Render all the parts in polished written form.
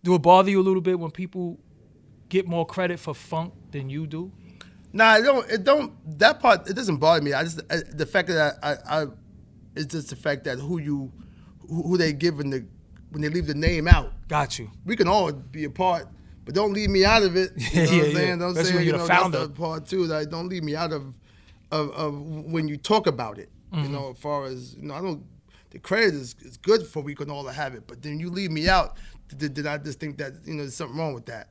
Do it bother you a little bit when people get more credit for funk than you do? Nah, it don't. That part, it doesn't bother me. I just the fact that it's just the fact that who they give when they leave the name out. Got you. We can all be a part, but don't leave me out of it. You know what I'm saying? Don't Especially say, when you're the founder. That's the part too. Like, don't leave me out of when you talk about it. You know, as far as I don't. The credit is good for we can all have it, but then you leave me out. Did I just think that there's something wrong with that?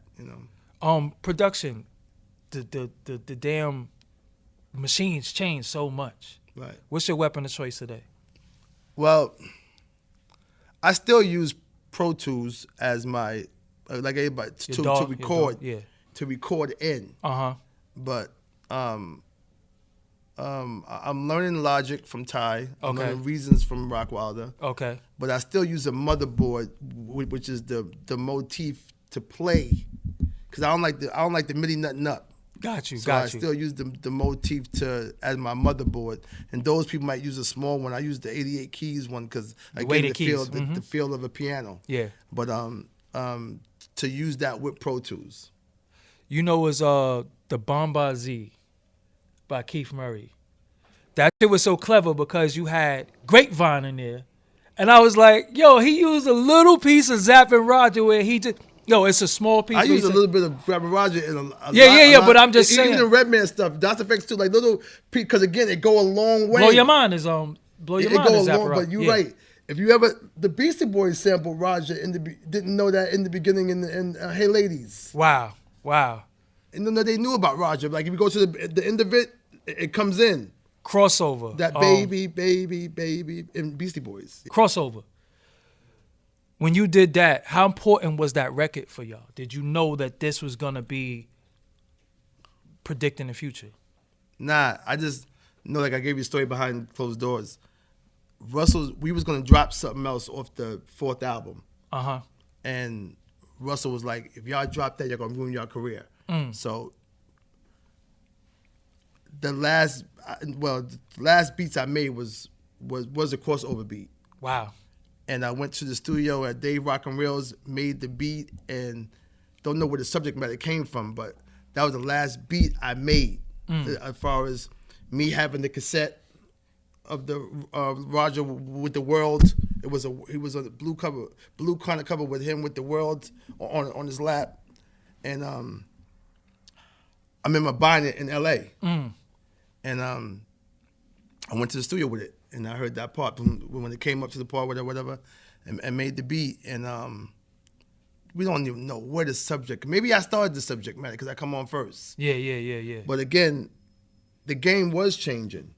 Production, the damn machines change so much. Right. What's your weapon of choice today? Well, I still use Pro Tools as my like everybody to record. To record in. But I'm learning Logic from Ty. I'm learning Reasons from Rockwilder. Okay. But I still use a motherboard, which is the motif to play, because I don't like the MIDI nothing up. Got you. So I still use the motif as my motherboard, and those people might use a small one. I use the 88 keys one because I get the feel of a piano. Yeah. But to use that with Pro Tools. Was the Bombazi by Keith Murray. That shit was so clever because you had Grapevine in there. And I was like, yo, he used a little piece of Zapp and Roger where he just, it's a small piece. I use a little bit of Zapp and Roger in a lot, but I'm just saying. Even the Redman stuff, DOS effects too, like little, because again, it go a long way. Blow Your Mind is Zapp and Roger. But you're right. If you ever, the Beastie Boys sampled Roger didn't know that in the beginning in Hey Ladies. Wow. And then they knew about Roger. Like if you go to the end of it, it comes in. Crossover. That baby in Beastie Boys. Crossover. When you did that, how important was that record for y'all? Did you know that this was going to be predicting the future? Nah, I just know, like I gave you a story behind closed doors. We was going to drop something else off the 4th album. And Russell was like, if y'all drop that, you're going to ruin your career. So the last beats I made was a crossover beat. Wow. And I went to the studio at Dave Rock and Reels, made the beat, and don't know where the subject matter came from, but that was the last beat I made. As far as me having the cassette of the Roger with the world, he was on the blue kind of cover with him with the world on his lap, and I remember buying it in L.A. And I went to the studio with it, and I heard that part when it came up to the part, whatever, and made the beat. And we don't even know where the subject. Maybe I started the subject matter because I come on first. Yeah. But again, the game was changing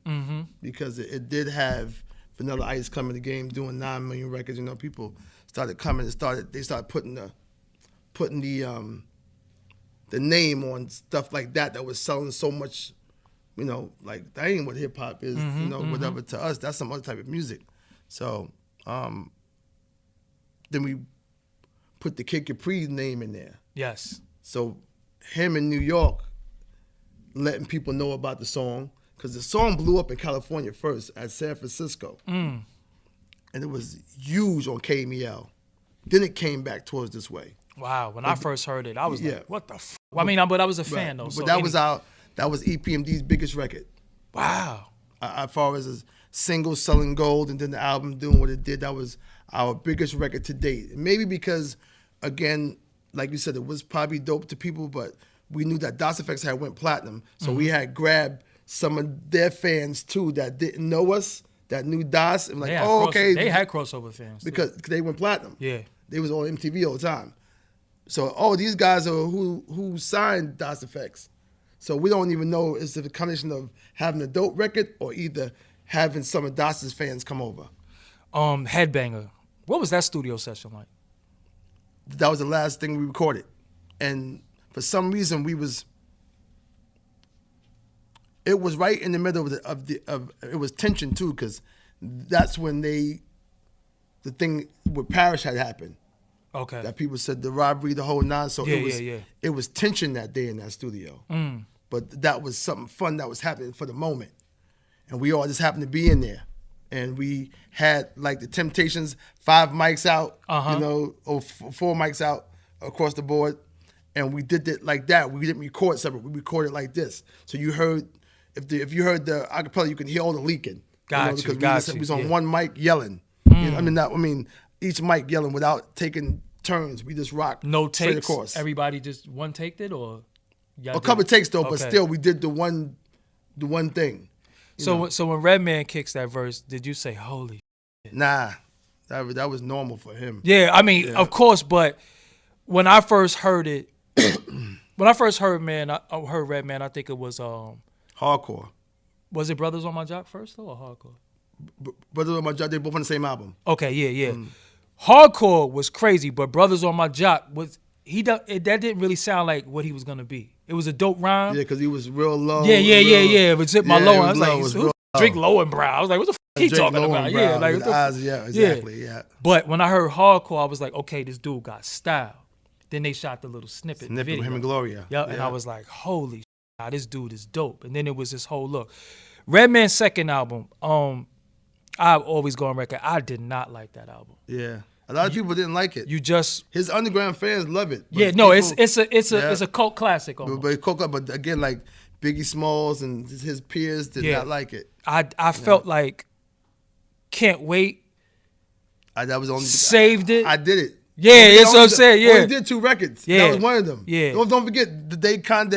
because it did have Vanilla Ice come in the game, doing 9 million records. People started coming and they started putting the name on stuff like that was selling so much. Like that ain't what hip hop is, whatever. To us, that's some other type of music. So then we put the Kid Capri name in there. Yes. So him in New York letting people know about the song, because the song blew up in California first at San Francisco. And it was huge on KMEL. Then it came back towards this way. Wow. When I first heard it, I was like, what the f***? I mean, but I was a fan though. But that was EPMD's biggest record. Wow. As far as a single selling gold and then the album doing what it did, that was our biggest record to date. Maybe because, again, like you said, it was probably dope to people, but we knew that DOS Effects had went platinum. So we had grabbed some of their fans too that didn't know us, that knew DOS, and like, okay. They had crossover fans. Because they went platinum. Yeah. They was on MTV all the time. So, these guys are who signed DOS Effects. So we don't even know it's the combination of having a dope record or either having some of DOS's fans come over. Headbanger. What was that studio session like? That was the last thing we recorded. And for some reason it was right in the middle of it was tension too, because that's when the thing with Parrish had happened. Okay. That people said the robbery, the whole nine. So it was tension that day in that studio. But that was something fun that was happening for the moment. And we all just happened to be in there. And we had like the Temptations 5 mics out, or 4 mics out across the board, and we did it like that. We didn't record separate. We recorded like this. So you heard, if you heard the acapella, you can hear all the leaking. Because we was on one mic yelling. You know, each mic yelling without taking turns. We just rocked. No straight takes. across. Everybody just one taked it, or a couple takes though, but still we did the one thing. So when Redman kicks that verse, did you say holy? Nah, that was normal for him. Yeah, I mean, of course, but when I first heard it, when I first heard Redman, I think it was hardcore. Was it Brothers on My Jock first though, or hardcore? Brothers on My Jock, they both on the same album. Okay, yeah. Hardcore was crazy, but Brothers on My Jock that didn't really sound like what he was gonna be. It was a dope rhyme. Yeah, because he was real low. Yeah. It was hit my low. I was like, Drink Low and Brow. I was like, what the fuck he talking about? Yeah, like exactly. But when I heard hardcore, I was like, okay, this dude got style. Then they shot the little snippet video. Him and Gloria. Yeah, and I was like, holy shit, this dude is dope. And then it was this whole look. Redman's second album, I've always go on record, I did not like that album. Yeah. A lot of people didn't like it. His underground fans love it. Yeah, no, it's a cult classic almost. But again, like Biggie Smalls and his peers did not like it. I felt like Can't Wait. That was only saved it. I did it. Yeah, that's what I'm saying. Yeah, only did 2 records. Yeah, that was one of them. Yeah, don't forget that they kind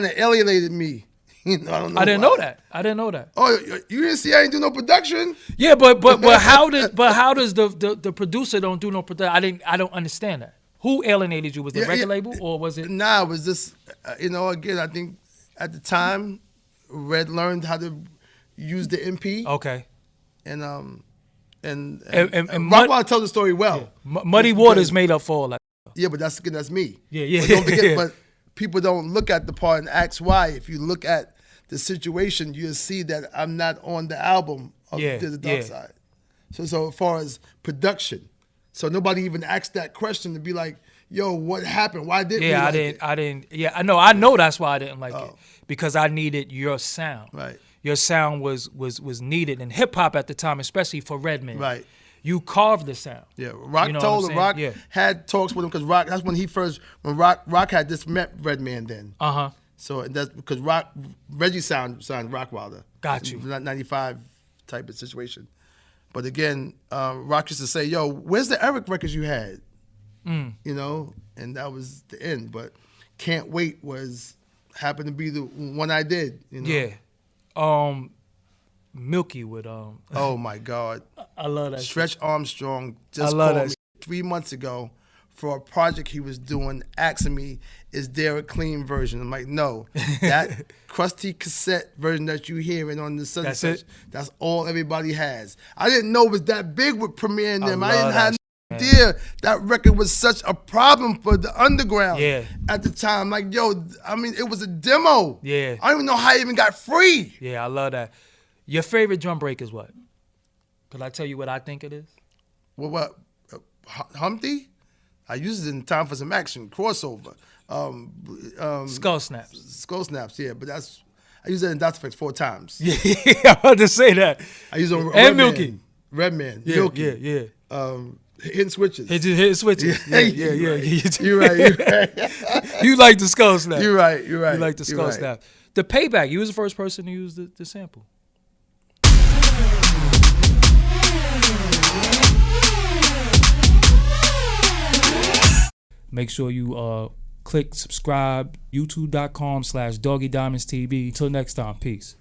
of alienated me. You know, I didn't know that. Oh, you didn't see I didn't do no production? Yeah, but how does the producer don't do no production? I don't understand that. Who alienated you? Was the record label or was it? Nah, it was just again, I think at the time Red learned how to use the MP. Okay. And Rockwell tells the story well. Yeah. Muddy Waters made up for all that. Yeah, but that's me. Yeah. But don't forget, but people don't look at the part and ask why. If you look at the situation, you'll see that I'm not on the album of the Dark Side. So as far as production, so nobody even asked that question to be like, yo, what happened? Why didn't we like it? I didn't. Yeah, I know that's why I didn't like it, because I needed your sound. Right. Your sound was needed in hip hop at the time, especially for Redman. Right. You carved the sound. Yeah, Rock told him. Rock had talks with him because Rock. That's when Rock had just met Redman then. So that's because Reggie signed Rockwilder. Got you. 95 type of situation. But again, Rock used to say, "Yo, where's the Erick records you had?" You know, and that was the end. But Can't Wait happened to be the one I did. You know? Yeah. Milky with Oh my God. I love that. Stretch Armstrong just called me 3 months ago for a project he was doing, asking me, is there a clean version? I'm like, no. That crusty cassette version that you hearing on the such, that's all everybody has. I didn't know it was that big with Premiere and them. I didn't have no idea that record was such a problem for the underground at the time. Like, yo, I mean, it was a demo. Yeah. I don't even know how it even got free. Yeah, I love that. Your favorite drum break is what? Could I tell you what I think it is? Well, what? Humpty? I used it in Time for Some Action, crossover. Skull Snaps. Skull Snaps, yeah, but I used it in Dr. Effects 4 times. Yeah, I was about to say that. I used it on and Milky. Redman, yeah, Milky. Yeah. Hitting switches. Hitting switches. Yeah. You're right. You like the Skull Snap. You're right. You like the Skull Snap. The Payback, you was the first person to use the sample. Make sure you click subscribe, youtube.com/Doggie Diamonds TV. Until next time, peace.